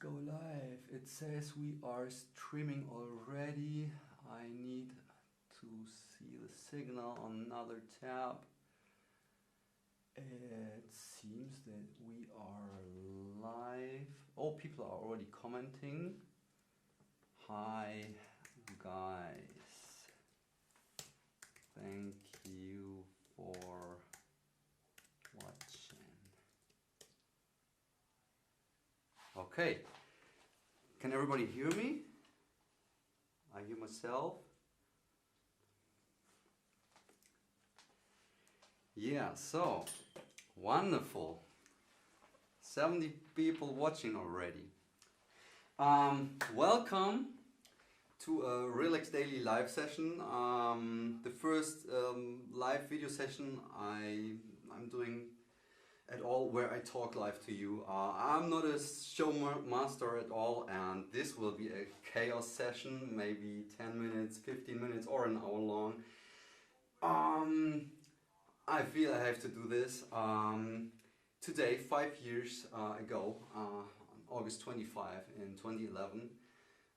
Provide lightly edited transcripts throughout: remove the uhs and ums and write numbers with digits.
go live. It says we are streaming already. I need to see the signal on another tab. It seems that we are live. Oh, people are already commenting. Hi guys. Thank you for watching. Okay. Can everybody hear me? I hear myself. Yeah, so wonderful. 70 people watching already. Welcome to a Relax Daily live session. The first live video session I'm doing at all where I talk live to you. I'm not a show master at all, and this will be a chaos session, maybe 10 minutes, 15 minutes or an hour long. I feel I have to do this. Today, 5 years ago, on August 25 in 2011,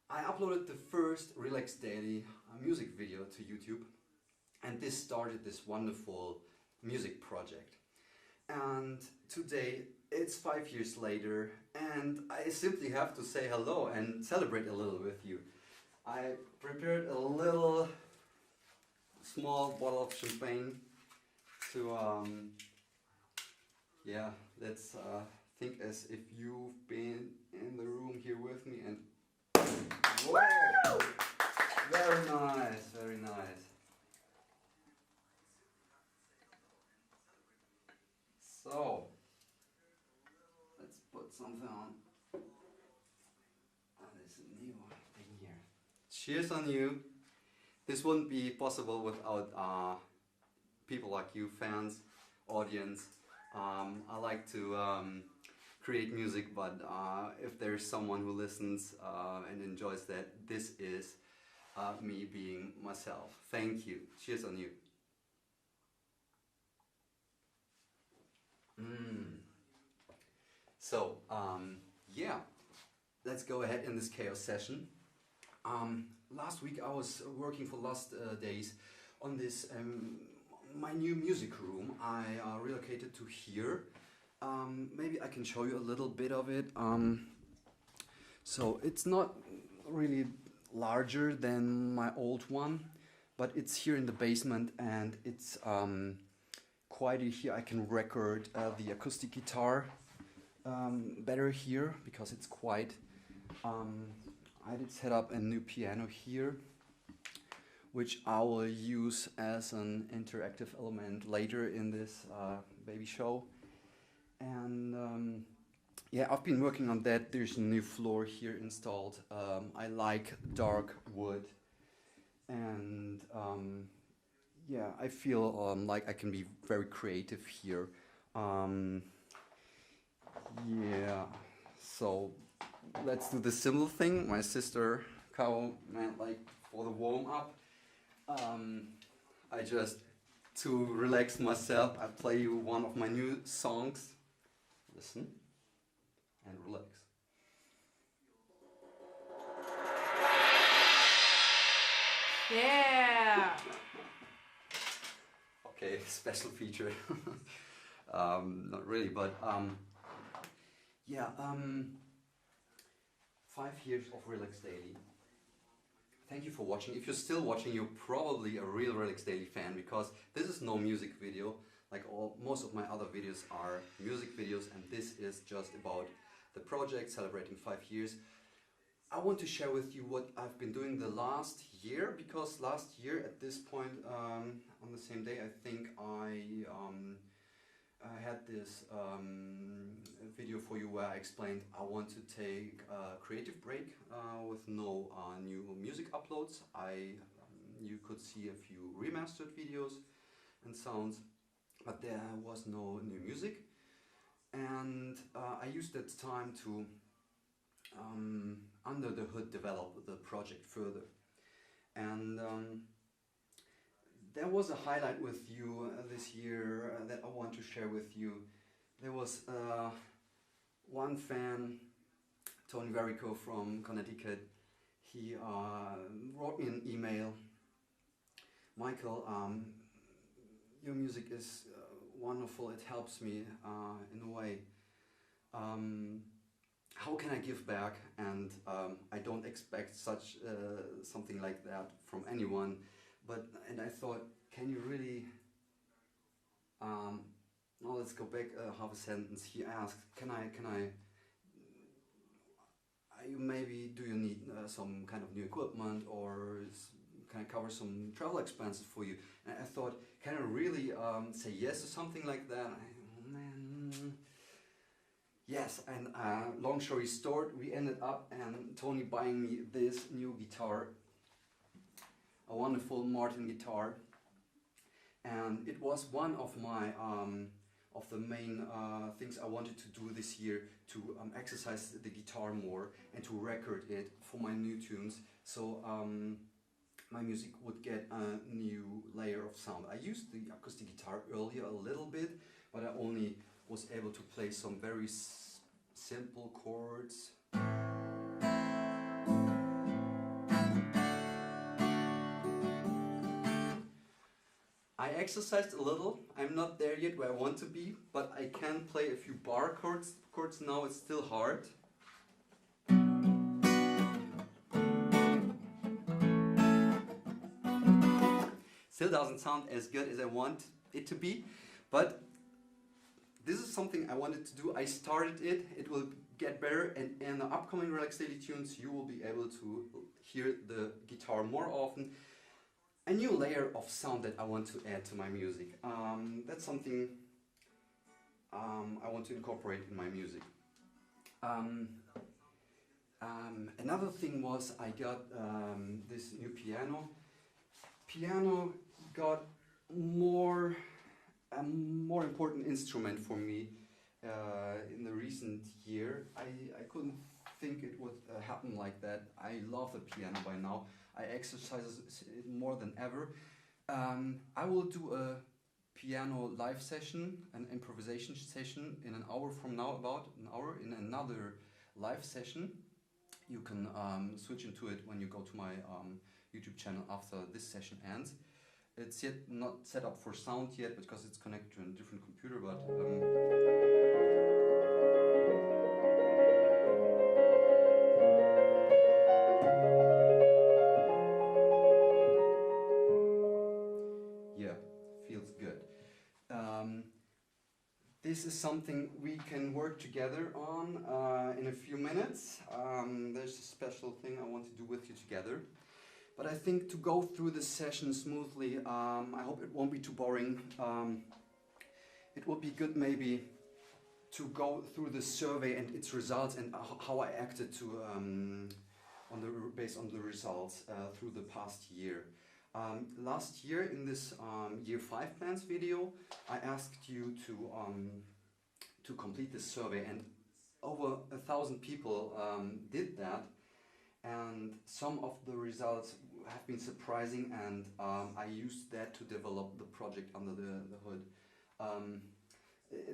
I uploaded the first Relax Daily music video to YouTube, and this started this wonderful music project. And today it's 5 years later, and I simply have to say hello and celebrate a little with you. I prepared a little small bottle of champagne to yeah, let's think as if you've been in the room here with me, and whoa! Very nice, very nice. So let's put something on. This new thing here. Cheers on you. This wouldn't be possible without people like you, fans, audience. I like to create music, but if there's someone who listens and enjoys that, this is me being myself. Thank you. Cheers on you. So, yeah, let's go ahead in this chaos session. Last week I was working for last days on this my new music room. I relocated to here. Maybe I can show you a little bit of it. So it's not really larger than my old one, but it's here in the basement, and it's quite here. I can record the acoustic guitar better here because it's quite. I did set up a new piano here, which I will use as an interactive element later in this baby show. And yeah, I've been working on that. There's a new floor here installed. I like dark wood, and yeah, I feel like I can be very creative here. Yeah, so let's do the simple thing. My sister Caro meant like for the warm up. I just, to relax myself, I play you one of my new songs. Listen and relax. Yeah! Okay, special feature. Not really, but yeah, 5 years of Relax Daily. Thank you for watching. If you're still watching, you're probably a real Relax Daily fan, because this is no music video. Like most of my other videos are music videos, and this is just about the project celebrating 5 years. I want to share with you what I've been doing the last year, because last year at this point, on the same day, I think I had this video for you where I explained I want to take a creative break with no new music uploads. You could see a few remastered videos and sounds, but there was no new music, and I used that time to under the hood develop the project further. And there was a highlight with you this year that I want to share with you. There was one fan Tony Verico from Connecticut. He wrote me an email. Michael, your music is wonderful. It helps me in a way. How can I give back? And I don't expect such something like that from anyone. And I thought, can you really? Now let's go back half a sentence. He asked, can I? Do you need some kind of new equipment, or can I cover some travel expenses for you? And I thought, can I really say yes to something like that? Yes, and long story short, we ended up and Tony buying me this new guitar, a wonderful Martin guitar, and it was one of my of the main things I wanted to do this year, to exercise the guitar more and to record it for my new tunes, so my music would get a new layer of sound. I used the acoustic guitar earlier a little bit, but I only was able to play some very simple chords. I exercised a little. I'm not there yet where I want to be, but I can play a few bar chords now. It's still hard. Still doesn't sound as good as I want it to be, but this is something I wanted to do. I started it. It will get better, and in the upcoming Relax Daily tunes you will be able to hear the guitar more often. A new layer of sound that I want to add to my music. That's something I want to incorporate in my music. Another thing was I got this new piano. Piano got a more important instrument for me in the recent year. I couldn't think it would happen like that. I love the piano by now. I exercise it more than ever. I will do a piano live session, an improvisation session in an hour from now, about an hour, in another live session. You can switch into it when you go to my YouTube channel after this session ends. It's yet not set up for sound yet because it's connected to a different computer, but yeah, feels good. This is something we can work together on in a few minutes. There's a special thing I want to do with you together. But I think to go through this session smoothly, I hope it won't be too boring. It would be good maybe to go through the survey and its results and how I acted to based on the results through the past year. Last year in this Year 5 Plans video, I asked you to complete this survey, and over 1,000 people did that. And some of the results have been surprising, and I used that to develop the project under the hood.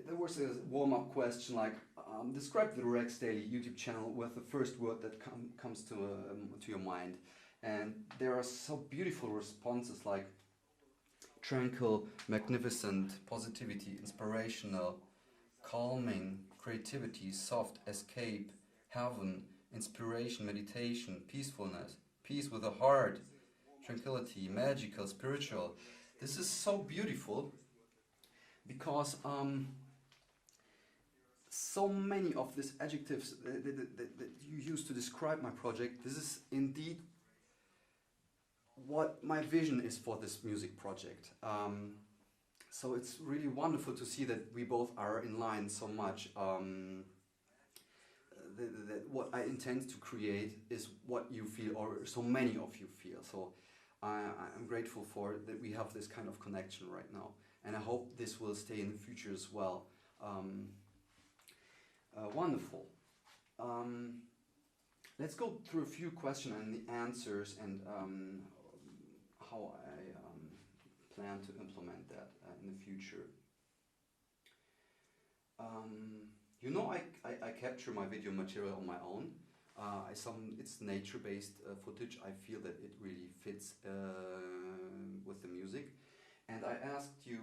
There was a warm-up question like, describe the Relax Daily YouTube channel with the first word that comes to your mind. And there are so beautiful responses like tranquil, magnificent, positivity, inspirational, calming, creativity, soft, escape, heaven, inspiration, meditation, peacefulness, peace with the heart, tranquility, magical, spiritual. This is so beautiful because so many of these adjectives that you use to describe my project, this is indeed what my vision is for this music project. So it's really wonderful to see that we both are in line so much. What I intend to create is what you feel, or so many of you feel. So I'm grateful for that we have this kind of connection right now, and I hope this will stay in the future as well. Wonderful. Let's go through a few questions and the answers, and how I plan to implement that in the future. You know, I capture my video material on my own. It's nature-based footage. I feel that it really fits with the music. And I asked you,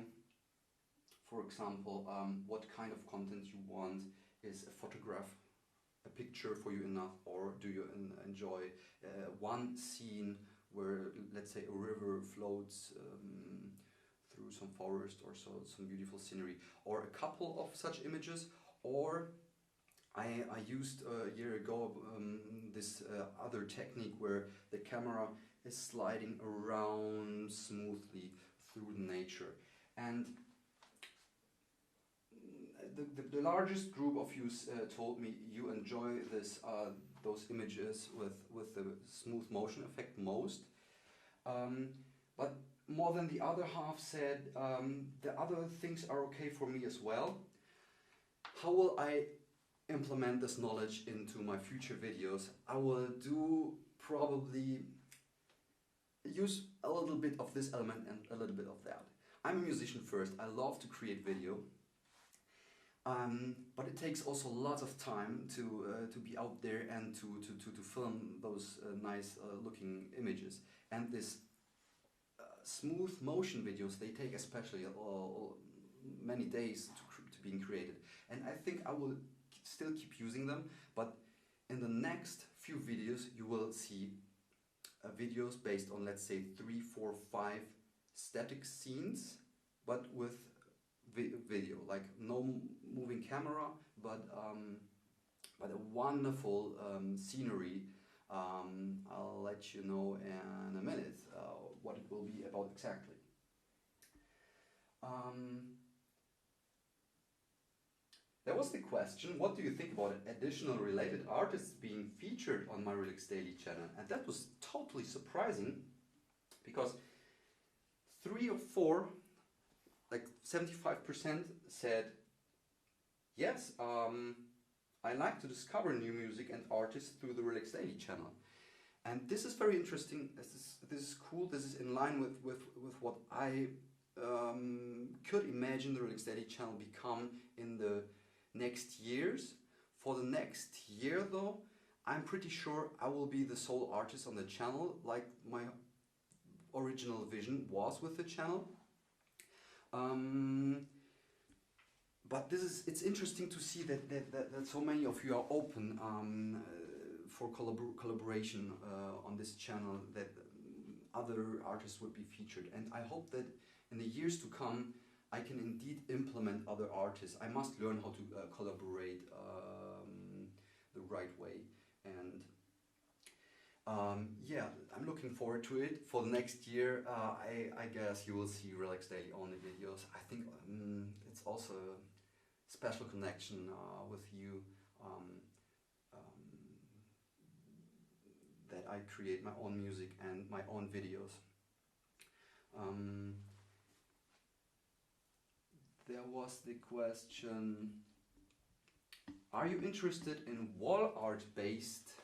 for example, what kind of content you want. Is a photograph, a picture for you enough, or do you enjoy one scene where, let's say, a river floats through some forest or so, some beautiful scenery, or a couple of such images, or I used a year ago this other technique where the camera is sliding around smoothly through nature. And the largest group of you told me you enjoy those images with the smooth motion effect most. But more than the other half said the other things are okay for me as well. How will I implement this knowledge into my future videos? I will probably use a little bit of this element and a little bit of that. I'm a musician first. I love to create video. But it takes also lots of time to be out there and to film those nice looking images. And this smooth motion videos, they take especially many days to being created. And I think I will still keep using them, but in the next few videos you will see videos based on, let's say, 3, 4, 5 static scenes, but with video, like no moving camera, but a wonderful scenery. I'll let you know in a minute what it will be about exactly. There was the question, what do you think about additional related artists being featured on my Relax Daily channel? And that was totally surprising, because 3 or 4, like 75% said, yes, I like to discover new music and artists through the Relax Daily channel. And this is very interesting, this is cool, this is in line with what I could imagine the Relax Daily channel become in the next years. For the next year though, I'm pretty sure I will be the sole artist on the channel, like my original vision was with the channel. But it's interesting to see that so many of you are open for collaboration on this channel, that other artists would be featured. And I hope that in the years to come I can indeed implement other artists. I must learn how to collaborate the right way. And yeah, I'm looking forward to it. For the next year, I guess you will see Relax Daily only videos. I think it's also a special connection with you, that I create my own music and my own videos. There was the question, are you interested in wall art based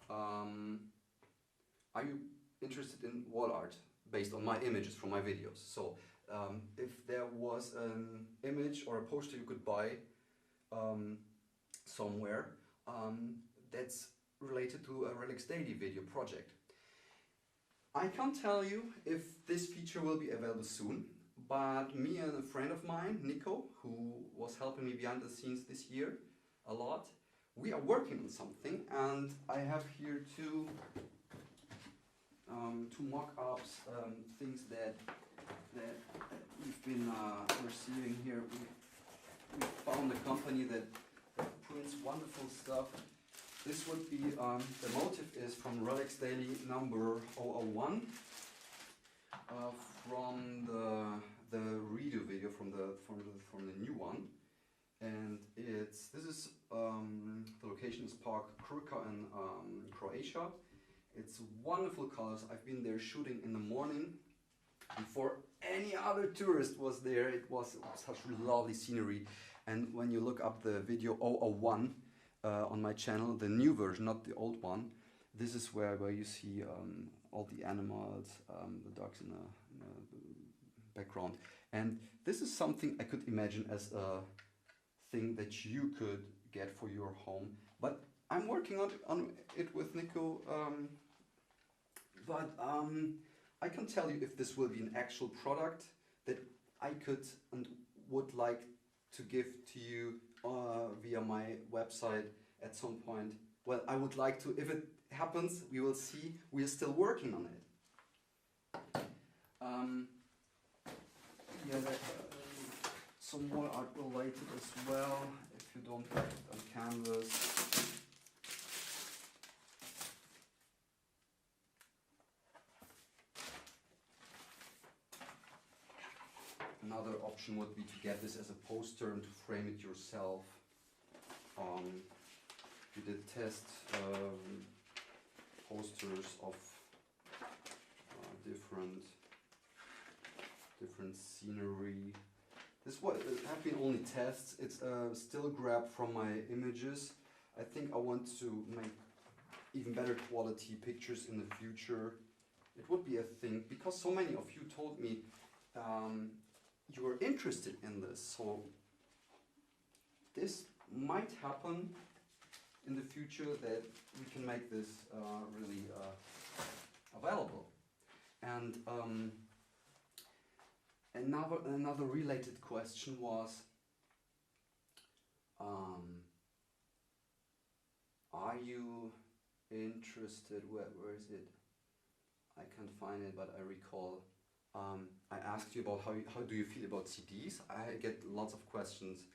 are you interested in wall art based on my images from my videos? So if there was an image or a poster you could buy somewhere that's related to a Relax Daily video project. I can't tell you if this feature will be available soon, but me and a friend of mine, Nico, who was helping me behind the scenes this year a lot, we are working on something, and I have here two mock-ups, things that we've been receiving here. We found a company that prints wonderful stuff. This would be, the motive is from Relax Daily number 001, from the redo video from the new one, and the location is Park Krka in Croatia. It's wonderful colors. I've been there shooting in the morning before any other tourist was there. It was such lovely scenery, and when you look up the video 001 on my channel, the new version, not the old one, this is where you see all the animals, the dogs in the background. And this is something I could imagine as a thing that you could get for your home. But I'm working on it with Nico. But I can tell you if this will be an actual product that I could and would like to give to you via my website at some point. Well, I would like to. If it happens, we will see. We are still working on it. Yeah, some more art related as well. If you don't have it on canvas. Another option would be to get this as a poster and to frame it yourself. We did test posters of different scenery. This have been only tests. It's still grabbed from my images. I think I want to make even better quality pictures in the future. It would be a thing because so many of you told me you are interested in this, so this might happen in the future that we can make this really available. And another related question was, are you interested, where is it? I can't find it, but I recall I asked you about how do you feel about CDs. I get lots of questions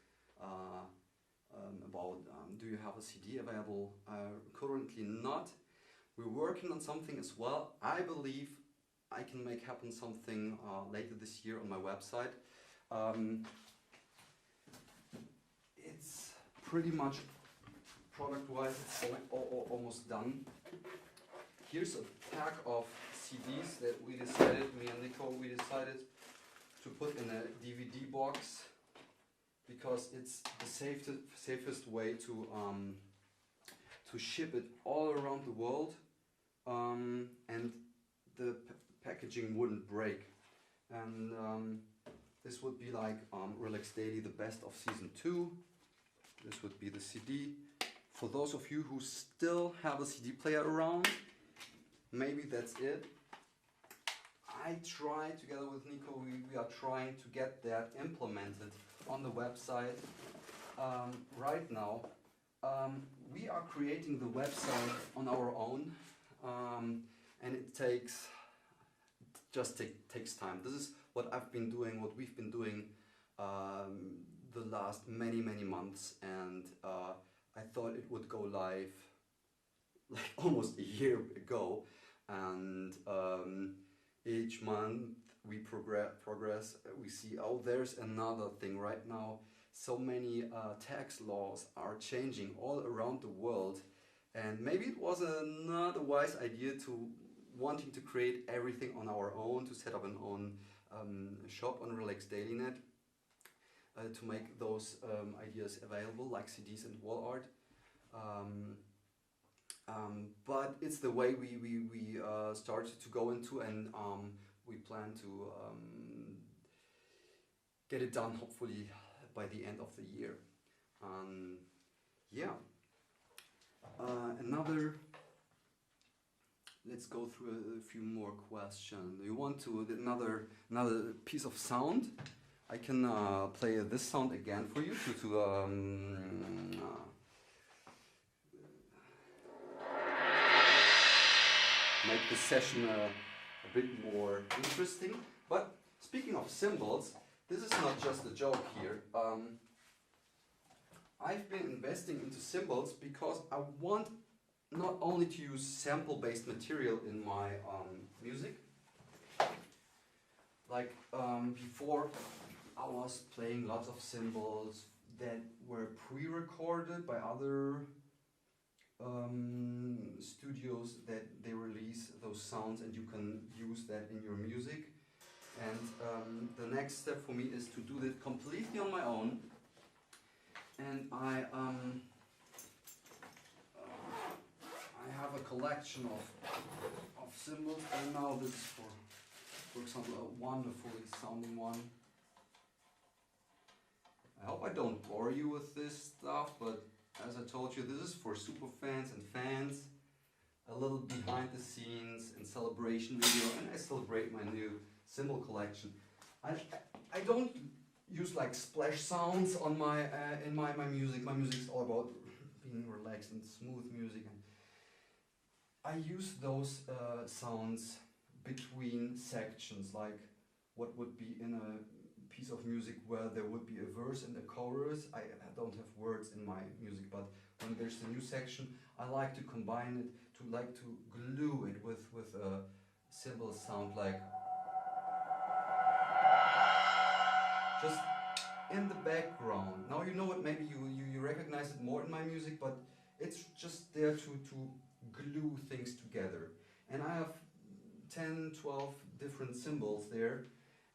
about do you have a CD available? Currently not. We're working on something as well. I believe I can make happen something later this year on my website. It's pretty much product-wise, it's almost done. Here's a pack of CDs that we decided, me and Nico, we decided to put in a DVD box because it's the safest way to ship it all around the world, and the packaging wouldn't break. And this would be like Relax Daily, the best of season 2. This would be the CD. For those of you who still have a CD player around, maybe that's it. I try, together with Nico, we are trying to get that implemented on the website right now. We are creating the website on our own, and it takes time. This is what I've been doing, what we've been doing the last many months, and I thought it would go live like almost a year ago, and each month we progress. We see, oh, there's another thing right now. So many tax laws are changing all around the world, and maybe it was not a wise idea to wanting to create everything on our own, to set up an own shop on Relax Daily Net, to make those ideas available, like CDs and wall art. But it's the way we started to go into, and we plan to get it done hopefully by the end of the year. Yeah. Let's go through a few more questions. You want to another piece of sound? I can play this sound again for you to make the session a bit more interesting. But speaking of cymbals, this is not just a joke here. I've been investing into cymbals because I want not only to use sample-based material in my music. Like before, I was playing lots of cymbals that were pre-recorded by other studios, that they release those sounds and you can use that in your music. And the next step for me is to do it completely on my own. And I have a collection of cymbals, and now this is for for example, a wonderfully sounding one. I hope I don't bore you with this stuff, but as I told you, this is for super fans and fans. A little behind the scenes and celebration video, and I celebrate my new cymbal collection. I don't use like splash sounds on my in my music. My music is all about being relaxed and smooth music, and I use those sounds between sections, like what would be in a piece of music where there would be a verse and a chorus. I don't have words in my music, but when there's a new section, I like to combine it, to glue it with a cymbal sound, like just in the background. Now you know it, maybe you recognize it more in my music, but it's just there to glue things together. And I have 10, 12 different cymbals there,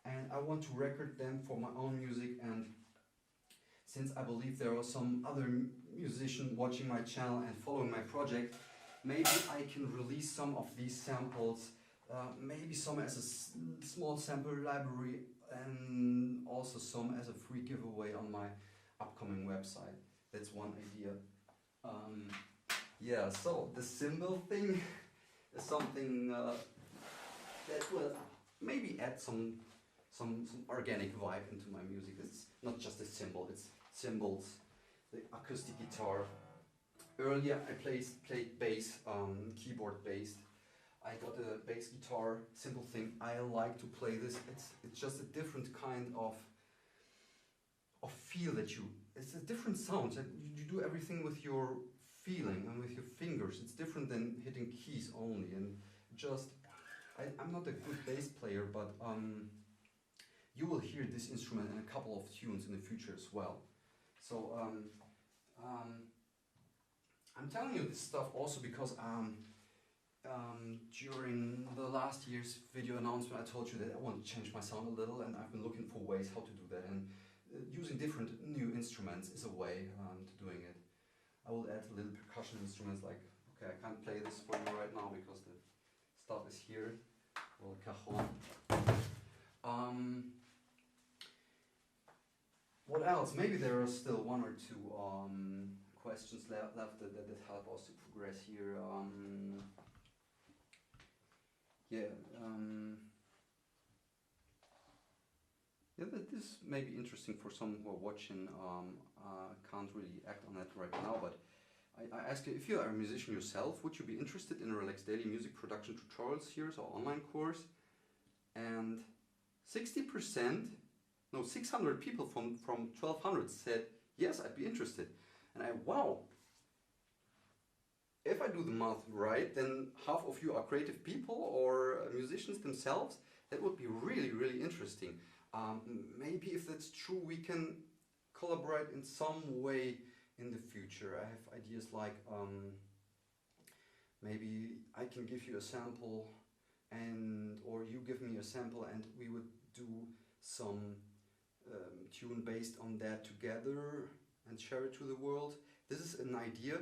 and I want to record them for my own music. And since I believe there are some other musicians watching my channel and following my project, maybe I can release some of these samples, maybe some as a small sample library, and also some as a free giveaway on my upcoming website. That's one idea. Yeah, so the cymbal thing is something that will maybe add some organic vibe into my music. It's not just a cymbal, it's cymbals, the acoustic guitar. Earlier I played bass, keyboard based. I got a bass guitar, simple thing. I like to play this. It's just a different kind of feel that it's a different sound. You do everything with your feeling and with your fingers. It's different than hitting keys only. And just, I'm not a good bass player, but you will hear this instrument in a couple of tunes in the future as well. So I'm telling you this stuff also because during the last year's video announcement I told you that I want to change my sound a little, and I've been looking for ways how to do that, and using different new instruments is a way to doing it. I will add little percussion instruments, like, okay, I can't play this for you right now because the stuff is here, or cajon. What else? Maybe there are still one or two questions left that help us to progress here. Yeah, this may be interesting for some who are watching. Can't really act on that right now, but I ask you, if you are a musician yourself, would you be interested in a Relax Daily music production tutorial series or online course? And 60%, no, 600 people from 1200 said, yes, I'd be interested. And wow, if I do the math right, then half of you are creative people or musicians themselves. That would be really, really interesting. Maybe if that's true, we can collaborate in some way in the future. I have ideas like maybe I can give you a sample, or you give me a sample, and we would do some tune based on that together and share it to the world. This is an idea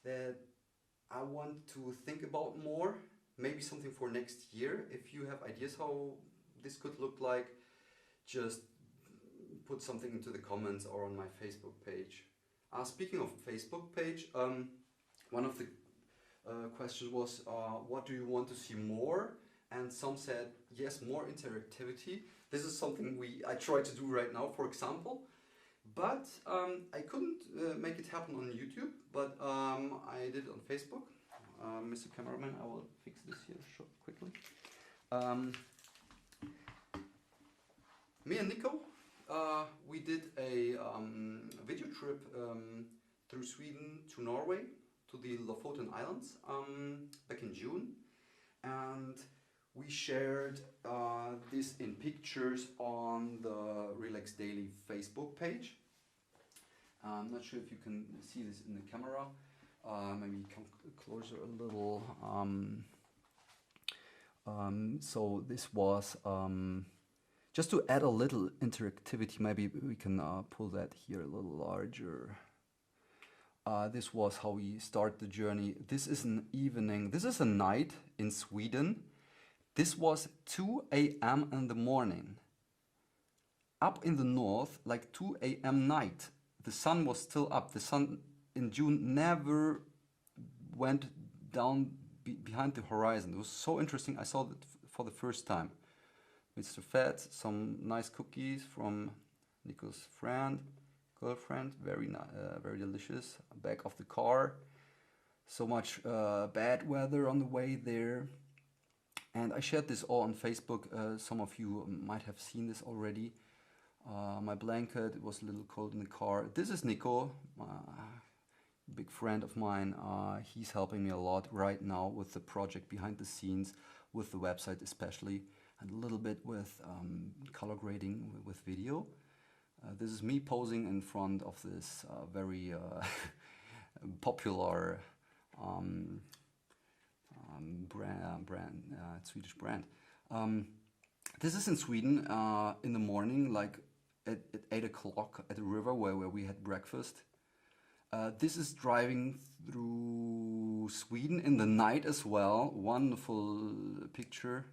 that I want to think about more. Maybe something for next year. If you have ideas how this could look like, just put something into the comments or on my Facebook page. Speaking of Facebook page, one of the questions was, what do you want to see more? And some said, yes, more interactivity. This is something I try to do right now, for example. But I couldn't make it happen on YouTube, but I did it on Facebook. Mr. Cameraman, I will fix this here quickly. Me and Nico, we did a video trip through Sweden to Norway, to the Lofoten Islands, back in June. And we shared this in pictures on the Relax Daily Facebook page. I'm not sure if you can see this in the camera. Maybe come closer a little. So this was just to add a little interactivity. Maybe we can pull that here a little larger. This was how we start the journey. This is an evening. This is a night in Sweden. This was 2 a.m. in the morning. Up in the north, like 2 a.m. night. The sun was still up. The sun in June never went down behind the horizon. It was so interesting. I saw that for the first time. Mr. Fett, some nice cookies from Nico's girlfriend, very delicious. Back of the car. So much bad weather on the way there. And I shared this all on Facebook. Some of you might have seen this already. My blanket was a little cold in the car. This is Nico, big friend of mine. He's helping me a lot right now with the project behind the scenes, with the website especially, and a little bit with color grading with video. This is me posing in front of this very popular Swedish brand. This is in Sweden in the morning, like at 8 o'clock at the river where we had breakfast. This is driving through Sweden in the night as well. Wonderful picture.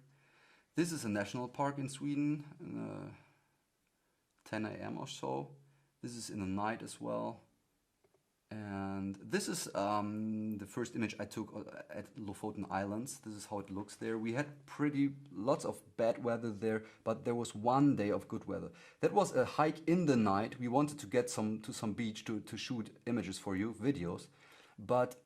This is a national park in Sweden, 10 a.m. or so. This is in the night as well. And this is the first image I took at Lofoten Islands. This is how it looks there. We had lots of bad weather there, but there was one day of good weather. That was a hike in the night. We wanted to get to some beach to shoot images for you, videos, but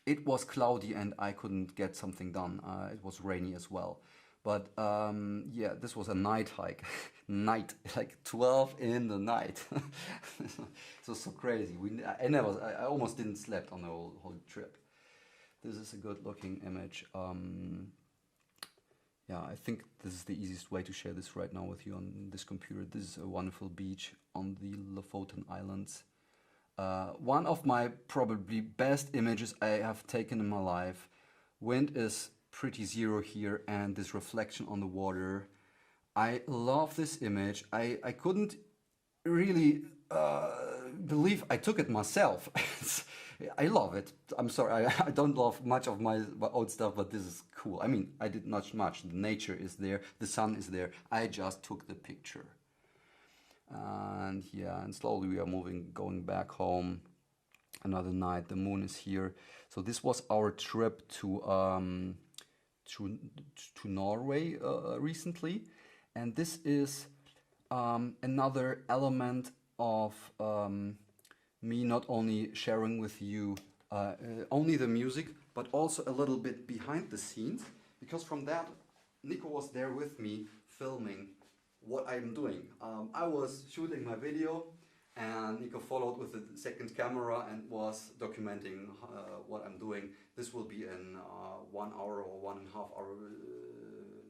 it was cloudy and I couldn't get something done. It was rainy as well. But yeah, this was a night hike. Night, like 12 in the night. It was so crazy. I almost didn't sleep on the whole trip. This is a good looking image. Yeah, I think this is the easiest way to share this right now with you on this computer. This is a wonderful beach on the Lofoten Islands. One of my probably best images I have taken in my life. Wind is pretty zero here and this reflection on the water. I love this image. I couldn't really believe I took it myself. I love it. I'm sorry, I don't love much of my own stuff, but this is cool. I mean, I did not much. The nature is there, the sun is there. I just took the picture. And yeah, and slowly we are going back home. Another night, the moon is here. So this was our trip to Norway recently, and this is another element of me not only sharing with you only the music, but also a little bit behind the scenes, because from that Nico was there with me filming what I'm doing. I was shooting my video and Nico followed with the second camera and was documenting what I'm doing. This will be an 1 hour or 1.5 hour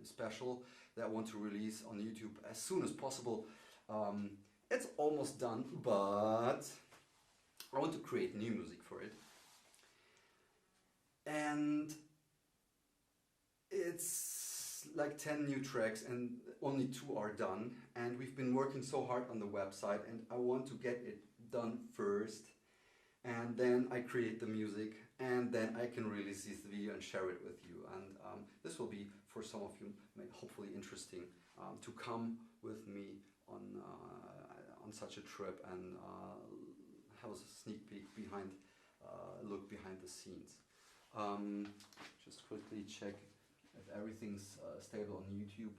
special that I want to release on YouTube as soon as possible. It's almost done, but I want to create new music for it. And it's like 10 new tracks and only 2 are done, and we've been working so hard on the website and I want to get it done first, and then I create the music and then I can release this video and share it with you. And this will be for some of you hopefully interesting to come with me on such a trip and have a sneak peek behind, look behind the scenes. Just quickly check if everything's stable on YouTube.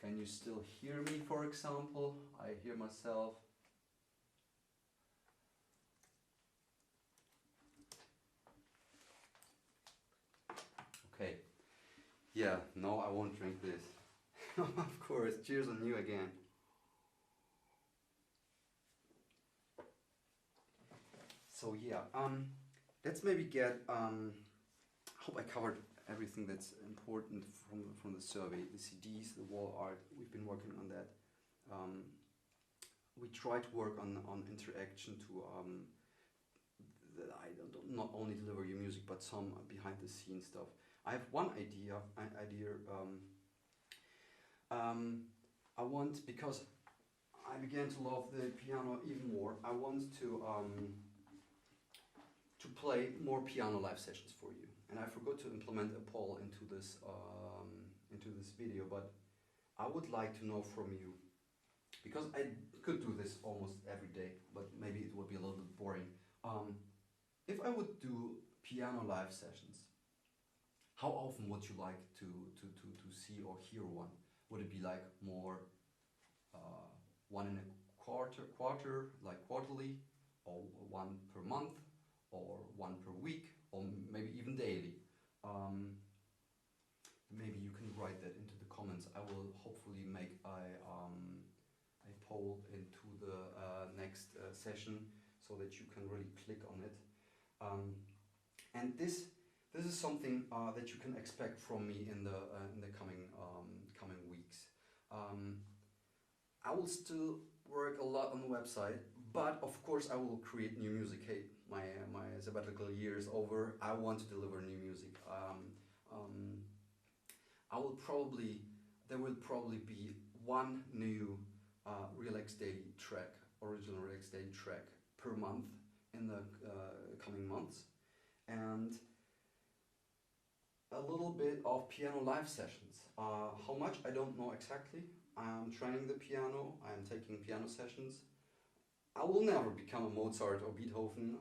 Can you still hear me, for example? I hear myself. Okay. Yeah, no, I won't drink this. Of course, cheers on you again. So yeah, let's maybe get, hope I covered everything that's important from the survey. The CDs, the wall art, we've been working on that. We try to work on interaction to not only deliver you music, but some behind the scenes stuff. I have one idea. I want, because I began to love the piano even more, I want to play more piano live sessions for you. and I forgot to implement a poll into this video, but I would like to know from you, because I could do this almost every day, but maybe it would be a little bit boring. If I would do piano live sessions, how often would you like to see or hear one? Would it be like more one in a quarter, like quarterly, or one per month, or one per week, or maybe even daily? Maybe you can write that into the comments. I will hopefully make a poll into the next session so that you can really click on it. And this is something that you can expect from me in the coming weeks. I will still work a lot on the website, but of course I will create new music. Hey, my sabbatical year is over. I want to deliver new music. There will probably be one new Relax Daily track, original Relax Daily track per month in the coming months, and a little bit of piano live sessions. How much, I don't know exactly. I'm training the piano, I'm taking piano sessions. I will never become a Mozart or Beethoven.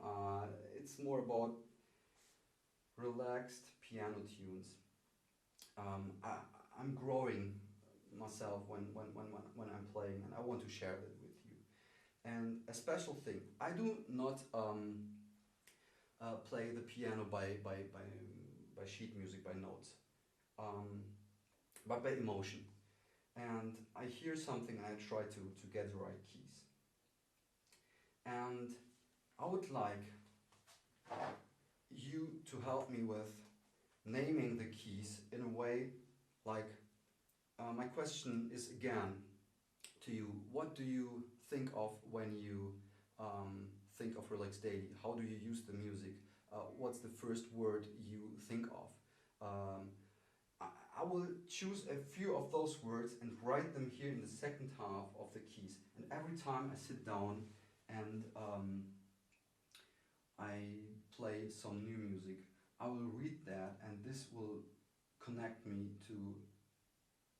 It's more about relaxed piano tunes. I'm growing myself when I'm playing, and I want to share that with you. And a special thing, I do not play the piano by sheet music, by notes, but by emotion. And I hear something and I try to get the right keys. And I would like you to help me with naming the keys in a way like, my question is again to you, what do you think of when you think of Relax Daily? How do you use the music? What's the first word you think of? I will choose a few of those words and write them here in the second half of the keys. And every time I sit down and I play some new music, I will read that, and this will connect me to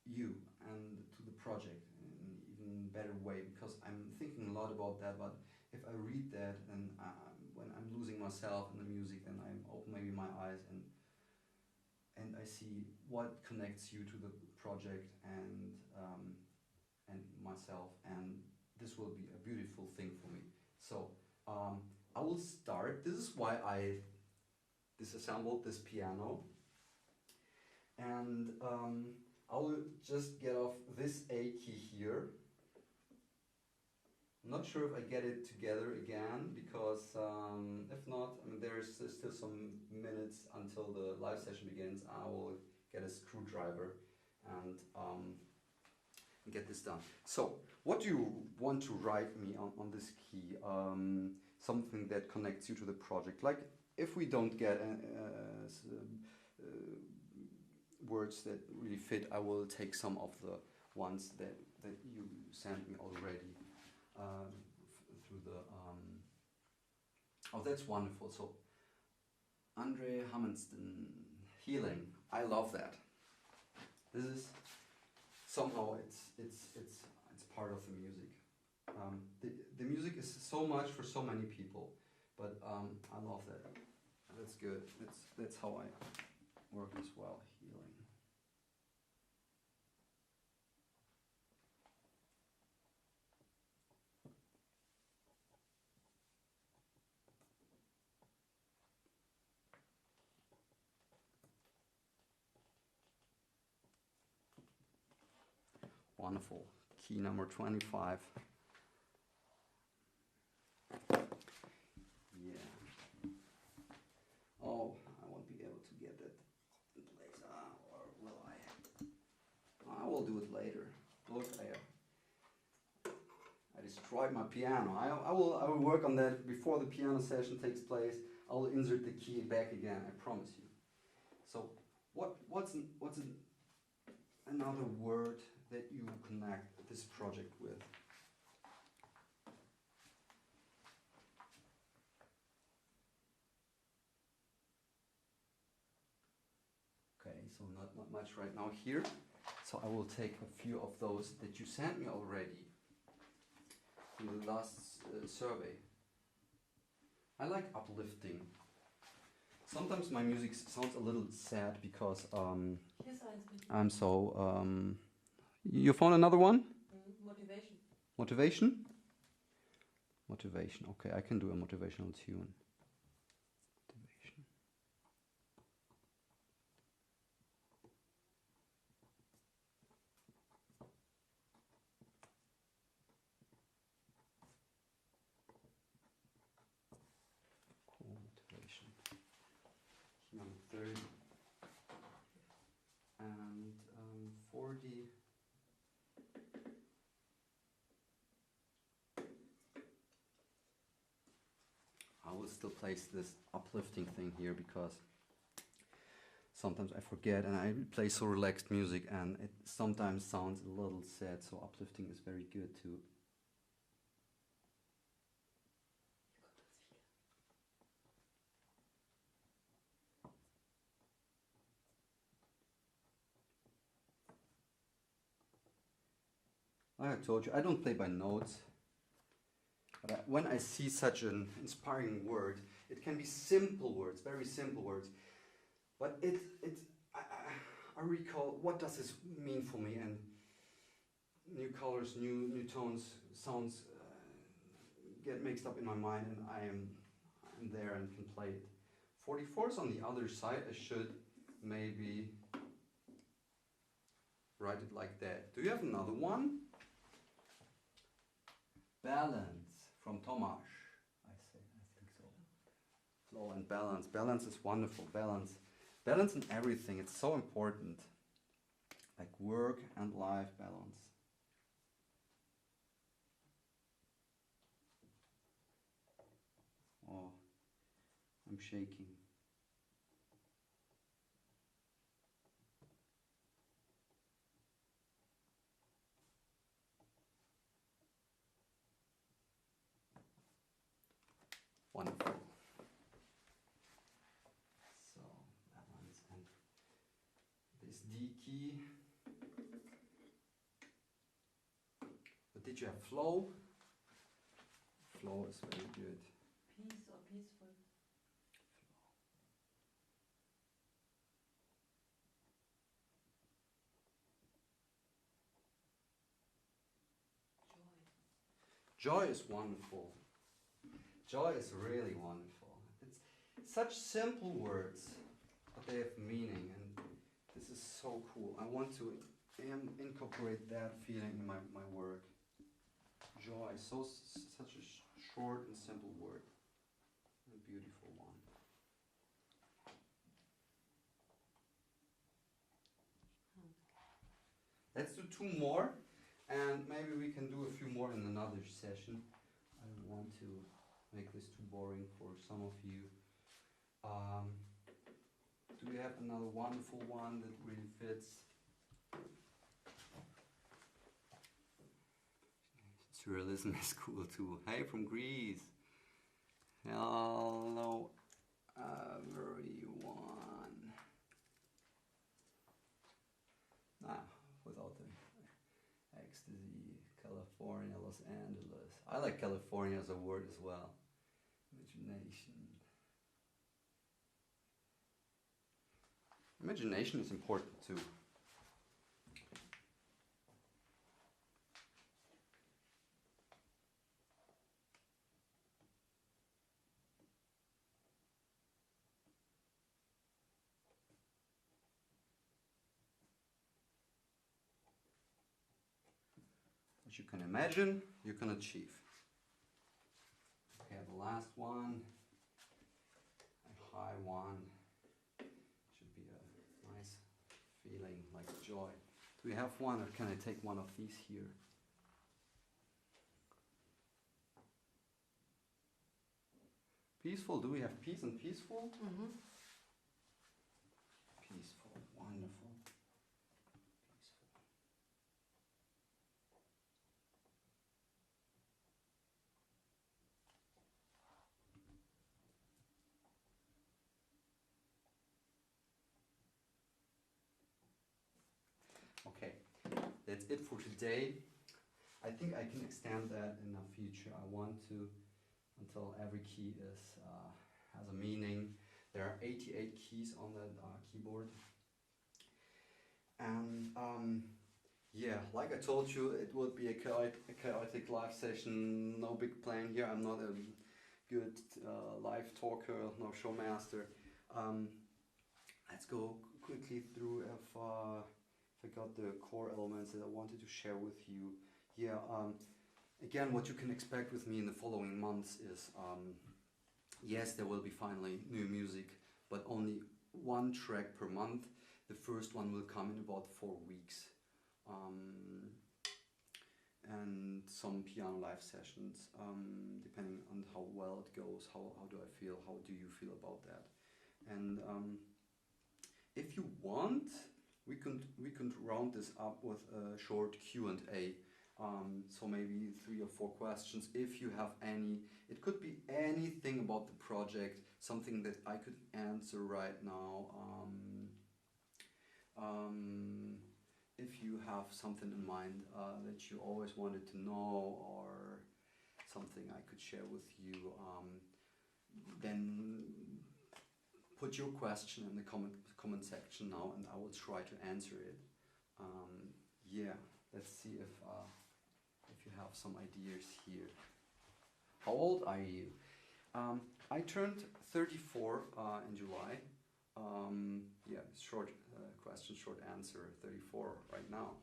you and to the project in an even better way, because I'm thinking a lot about that. But if I read that, and when I'm losing myself in the music, then I open maybe my eyes and I see what connects you to the project and myself, and this will be a beautiful thing for me. So I will start. This is why I disassembled this piano, and I will just get off this A key here. I'm not sure if I get it together again, because if not, I mean, there's still some minutes until the live session begins. I will get a screwdriver and get this done. So, what do you want to write me on this key? Something that connects you to the project. Like, if we don't get words that really fit, I will take some of the ones that you sent me already through the oh, that's wonderful. So Andre Hammondston, healing. I love that. This is somehow it's part of the music. The music is so much for so many people, but I love that. That's good. That's how I work as well. Healing. Wonderful. Key number 25. Yeah. Oh, I won't be able to get that in place. Or will I? I will do it later. Look, I destroyed my piano. I will work on that before the piano session takes place. I will insert the key back again, I promise you. So what's another word that you connect this project with? so not much right now here. So I will take a few of those that you sent me already in the last survey. I like uplifting. Sometimes my music sounds a little sad because I'm so... you found another one? Motivation. Motivation? Motivation. Okay, I can do a motivational tune. Motivation. Cool, motivation. Here I'm 30 and 40. I will still place this uplifting thing here because sometimes I forget and I play so relaxed music and it sometimes sounds a little sad, so uplifting is very good too. Like I told you, I don't play by notes. But when I see such an inspiring word, it can be simple words, very simple words, but I recall what does this mean for me, and new colors, new tones, sounds get mixed up in my mind, and I'm there and can play it. 44 is on the other side. I should maybe write it like that. Do you have another one? Balance. From Tomasz, I think so. Flow and balance. Balance is wonderful. Balance. Balance in everything. It's so important. Like work and life balance. Oh, I'm shaking. Wonderful. So, balance and this D key. But did you have flow? Flow is very good. Peace or peaceful. Joy. Joy is wonderful. Joy is really wonderful. It's such simple words, but they have meaning, and this is so cool. I want to incorporate that feeling in my work. Joy, such a short and simple word, a beautiful one. Let's do 2 more, and maybe we can do a few more in another session. I don't want to make this too boring for some of you. Do we have another wonderful one that really fits? Surrealism is cool too. Hey, from Greece. Hello, everyone. Without the ecstasy, California, Los Angeles. I like California as a word as well. Imagination. Imagination is important too. What you can imagine, you can achieve. Okay, the last one, a high one, should be a nice feeling like joy. Do we have one, or can I take one of these here? Peaceful, do we have peace and peaceful? Mm-hmm. Peaceful, wonderful. Okay, that's it for today. I think I can extend that in the future. I want to, until every key is has a meaning. There are 88 keys on that keyboard. And yeah, like I told you, it would be a chaotic live session. No big plan here. I'm not a good live talker, no showmaster. Let's go quickly through if I got the core elements that I wanted to share with you. Yeah, again, what you can expect with me in the following months is, yes, there will be finally new music, but only one track per month. The first one will come in about 4 weeks. And some piano live sessions, depending on how well it goes, how do I feel, how do you feel about that. And if you want, we could round this up with a short Q&A. So maybe 3 or 4 questions if you have any. It could be anything about the project, something that I could answer right now. If you have something in mind that you always wanted to know, or something I could share with you, then put your question in the comment section now, and I will try to answer it. Yeah, let's see if you have some ideas here. How old are you? I turned 34 in July. Yeah, short question, short answer, 34 right now.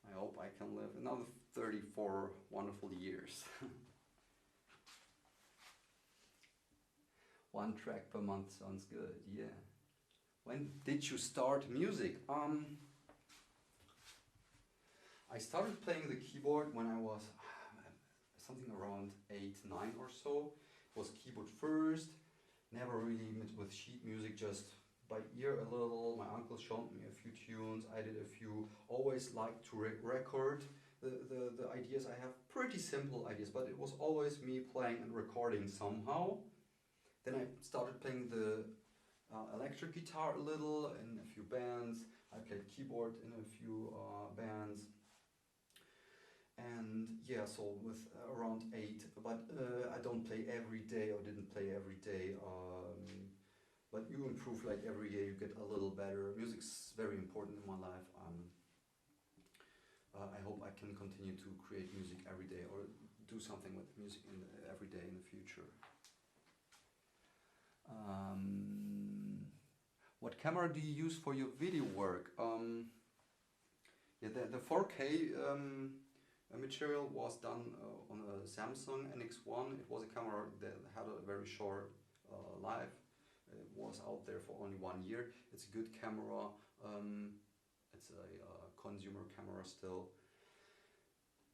I hope I can live another 34 wonderful years. 1 track per month sounds good, yeah. When did you start music? I started playing the keyboard when I was something around 8, 9 or so. It was keyboard first, never really with sheet music, just by ear a little. My uncle showed me a few tunes, I did a few. Always liked to record the ideas I have, pretty simple ideas, but it was always me playing and recording somehow. Then I started playing the electric guitar a little in a few bands. I played keyboard in a few bands. And yeah, so with around 8, but I don't play every day, or didn't play every day. But you improve like every year, you get a little better. Music's very important in my life. I hope I can continue to create music every day, or do something with music every day in the future. What camera do you use for your video work? Yeah, the 4K material was done on a Samsung NX1. It was a camera that had a very short life. It was out there for only 1 year. It's a good camera. It's a consumer camera still.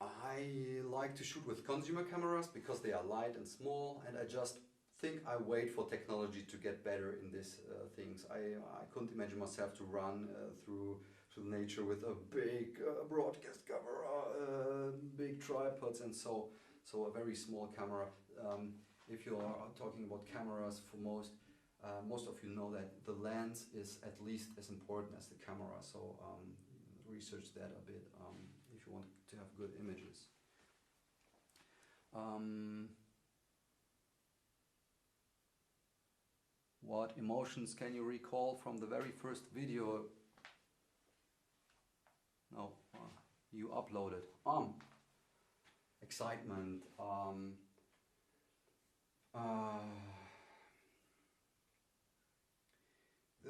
I like to shoot with consumer cameras because they are light and small, and I just think I wait for technology to get better in these things. I couldn't imagine myself to run through nature with a big broadcast camera, big tripods, and so a very small camera. If you are talking about cameras, for most of you know that the lens is at least as important as the camera. So research that a bit if you want to have good images. What emotions can you recall from the very first video? No, you uploaded. Excitement.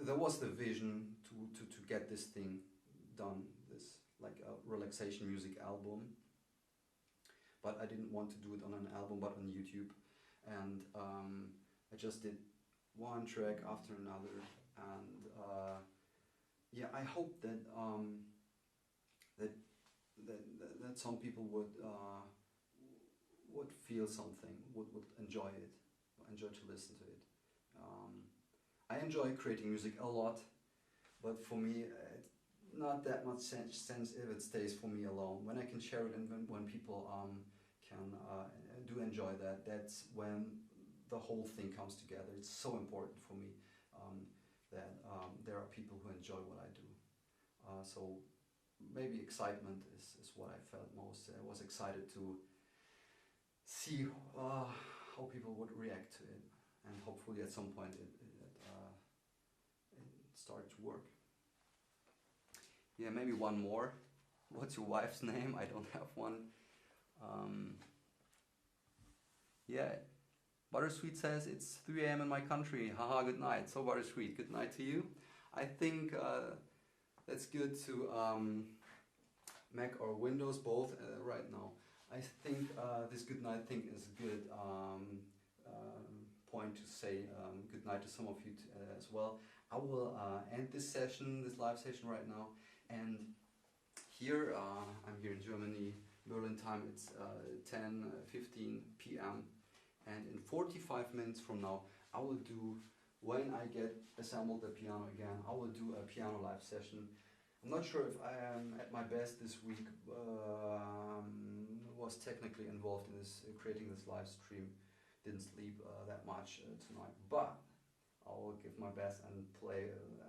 There was the vision to get this thing done, this like a relaxation music album. But I didn't want to do it on an album, but on YouTube. And I just did one track after another. And yeah, I hope that that some people would feel something, would enjoy it, enjoy to listen to it. I enjoy creating music a lot, but for me, it's not that much sense if it stays for me alone. When I can share it, and when people can do enjoy that, that's when the whole thing comes together. It's so important for me that there are people who enjoy what I do. So maybe excitement is what I felt most. I was excited to see how people would react to it, and hopefully at some point it started to work. Yeah, maybe one more. What's your wife's name? I don't have one. Yeah, Buttersweet says it's 3 a.m. in my country. Haha, good night. So Buttersweet, good night to you. I think that's good to Mac or Windows both right now. I think this good night thing is a good point to say good night to some of you as well. I will end this session, this live session right now, and here I'm here in Germany, Berlin time. It's 10:15 p.m. and in 45 minutes from now, I will do, when I get assembled the piano again, I will do a piano live session. I'm not sure if I am at my best this week. Was technically involved in this creating this live stream. Didn't sleep that much tonight, but I will give my best and play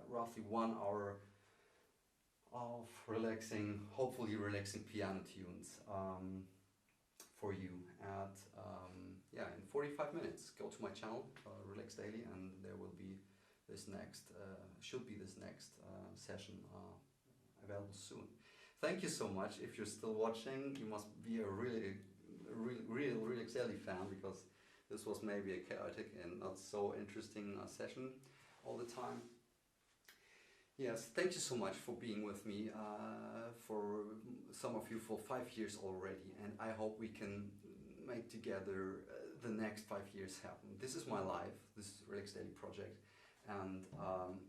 roughly 1 hour of relaxing, hopefully relaxing piano tunes for you at yeah, in 45 minutes. Go to my channel, Relax Daily, and there will be this next should be this next session available soon. Thank you so much. If you're still watching, you must be a real Relax Daily fan, because this was maybe a chaotic and not so interesting session all the time. Yes, thank you so much for being with me, for some of you for 5 years already, and I hope we can make together the next 5 years happen. This is my life, this is Relax Daily project, and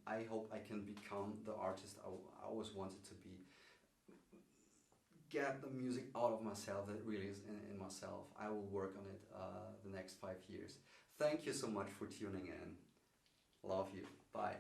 I hope I can become the artist I always wanted to be. Get the music out of myself that really is in myself. I will work on it the next 5 years. Thank you so much for tuning in. Love you. Bye.